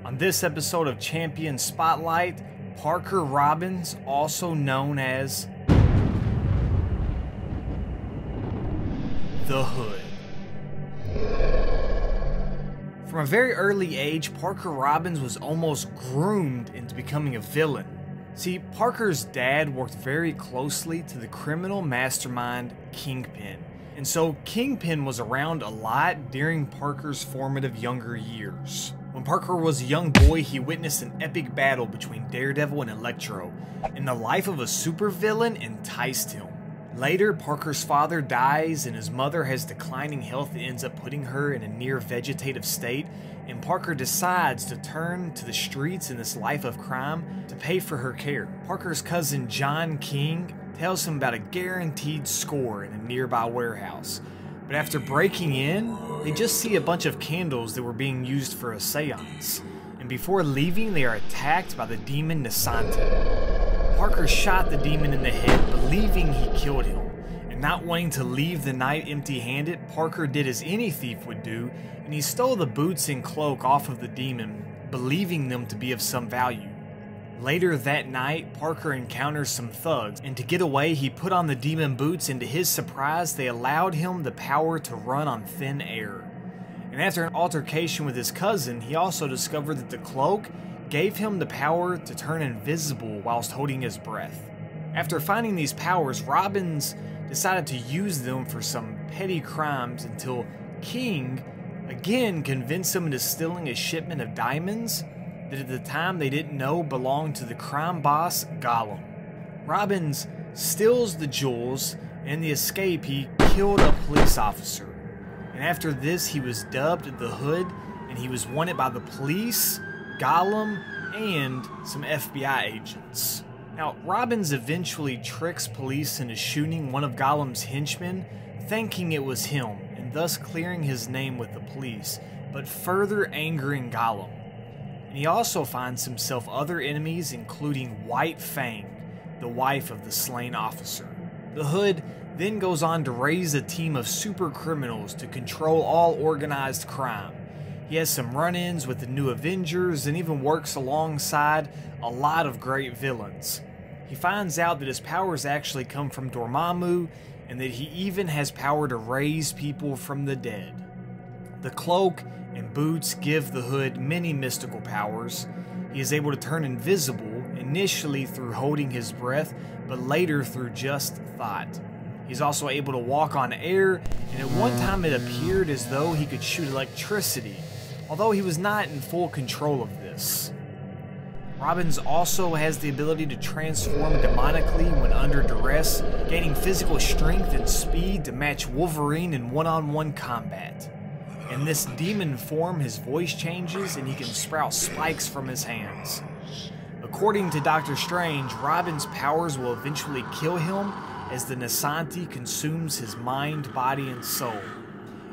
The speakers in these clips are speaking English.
On this episode of Champion Spotlight, Parker Robbins, also known as the Hood. From a very early age, Parker Robbins was almost groomed into becoming a villain. See, Parker's dad worked very closely to the criminal mastermind Kingpin, and so Kingpin was around a lot during Parker's formative younger years. When Parker was a young boy, he witnessed an epic battle between Daredevil and Electro, and the life of a supervillain enticed him. Later, Parker's father dies and his mother has declining health that ends up putting her in a near vegetative state, and Parker decides to turn to the streets in this life of crime to pay for her care. Parker's cousin John King tells him about a guaranteed score in a nearby warehouse, but after breaking in, they just see a bunch of candles that were being used for a seance, and before leaving they are attacked by the demon Nasante. Parker shot the demon in the head, believing he killed him, and not wanting to leave the night empty-handed, Parker did as any thief would do, and he stole the boots and cloak off of the demon, believing them to be of some value. Later that night, Parker encounters some thugs, and to get away, he put on the demon boots, and to his surprise, they allowed him the power to run on thin air. And after an altercation with his cousin, he also discovered that the cloak gave him the power to turn invisible whilst holding his breath. After finding these powers, Robbins decided to use them for some petty crimes until King again convinced him into stealing a shipment of diamonds that at the time they didn't know belonged to the crime boss Gollum. Robbins steals the jewels, and in the escape he killed a police officer. And after this he was dubbed the Hood, and he was wanted by the police, Gollum, and some FBI agents. Now, Robbins eventually tricks police into shooting one of Gollum's henchmen, thinking it was him, and thus clearing his name with the police, but further angering Gollum. And he also finds himself other enemies, including White Fang, the wife of the slain officer. The Hood then goes on to raise a team of super criminals to control all organized crime. He has some run-ins with the New Avengers and even works alongside a lot of great villains. He finds out that his powers actually come from Dormammu, and that he even has power to raise people from the dead. The cloak and boots give the Hood many mystical powers. He is able to turn invisible, initially through holding his breath, but later through just thought. He's also able to walk on air, and at one time it appeared as though he could shoot electricity, although he was not in full control of this. Robbins also has the ability to transform demonically when under duress, gaining physical strength and speed to match Wolverine in one-on-one combat. In this demon form, his voice changes and he can sprout spikes from his hands. According to Doctor Strange, Robbins' powers will eventually kill him as the Nasante consumes his mind, body, and soul.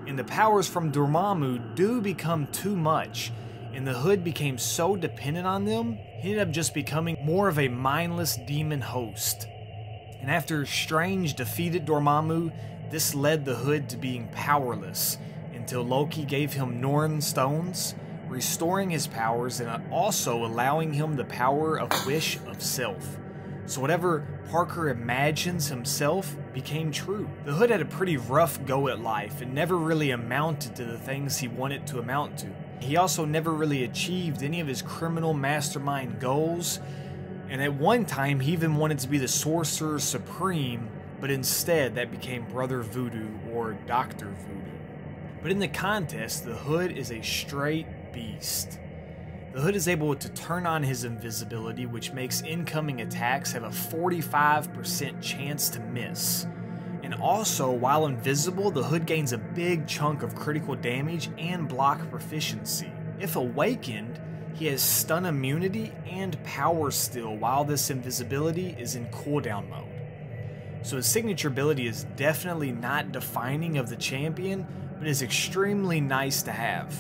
And the powers from Dormammu do become too much, and the Hood became so dependent on them, he ended up just becoming more of a mindless demon host. And after Strange defeated Dormammu, this led the Hood to being powerless, until Loki gave him Norn stones, restoring his powers and also allowing him the power of wish of self. So whatever Parker imagines himself became true. The Hood had a pretty rough go at life and never really amounted to the things he wanted to amount to. He also never really achieved any of his criminal mastermind goals, and at one time he even wanted to be the Sorcerer Supreme, but instead that became Brother Voodoo or Dr. Voodoo. But in the contest, the Hood is a straight beast. The Hood is able to turn on his invisibility, which makes incoming attacks have a 45% chance to miss. And also, while invisible, the Hood gains a big chunk of critical damage and block proficiency. If awakened, he has stun immunity and power steal while this invisibility is in cooldown mode. So his signature ability is definitely not defining of the champion, but is extremely nice to have.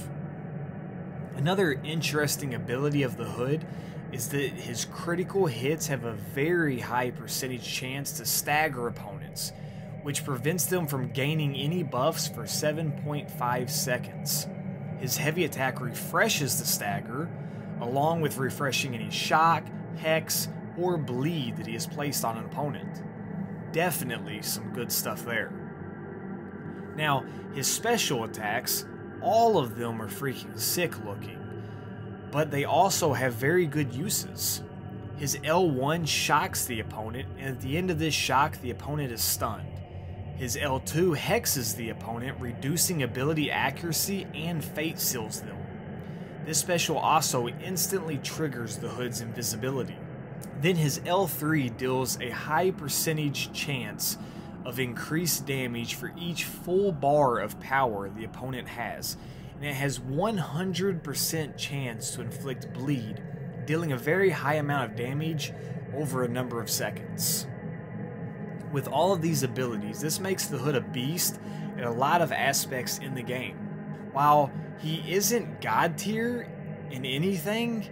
Another interesting ability of the Hood is that his critical hits have a very high percentage chance to stagger opponents, which prevents them from gaining any buffs for 7.5 seconds. His heavy attack refreshes the stagger, along with refreshing any shock, hex, or bleed that he has placed on an opponent. Definitely some good stuff there. Now, his special attacks, all of them are freaking sick looking, but they also have very good uses. His L1 shocks the opponent, and at the end of this shock, the opponent is stunned. His L2 hexes the opponent, reducing ability accuracy and fate seals them. This special also instantly triggers the Hood's invisibility. Then his L3 deals a high percentage chance of increased damage for each full bar of power the opponent has, and it has 100% chance to inflict bleed, dealing a very high amount of damage over a number of seconds. With all of these abilities, this makes the Hood a beast in a lot of aspects in the game. While he isn't god tier in anything,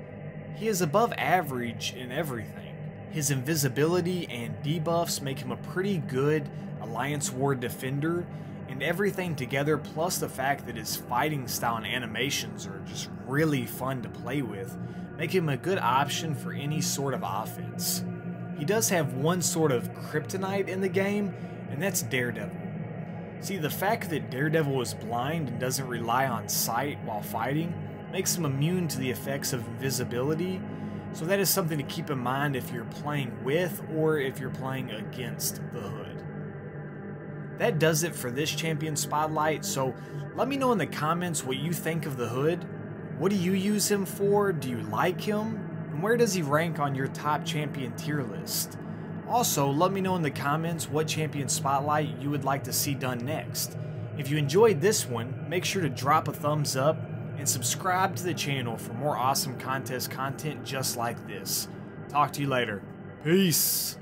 he is above average in everything. His invisibility and debuffs make him a pretty good Alliance Ward defender, and everything together, plus the fact that his fighting style and animations are just really fun to play with, make him a good option for any sort of offense. He does have one sort of kryptonite in the game, and that's Daredevil. See, the fact that Daredevil is blind and doesn't rely on sight while fighting makes him immune to the effects of invisibility, so that is something to keep in mind if you're playing with or if you're playing against the Hood. That does it for this champion spotlight, so let me know in the comments what you think of the Hood. What do you use him for? Do you like him? And where does he rank on your top champion tier list? Also, let me know in the comments what champion spotlight you would like to see done next. If you enjoyed this one, make sure to drop a thumbs up and subscribe to the channel for more awesome contest content just like this. Talk to you later. Peace.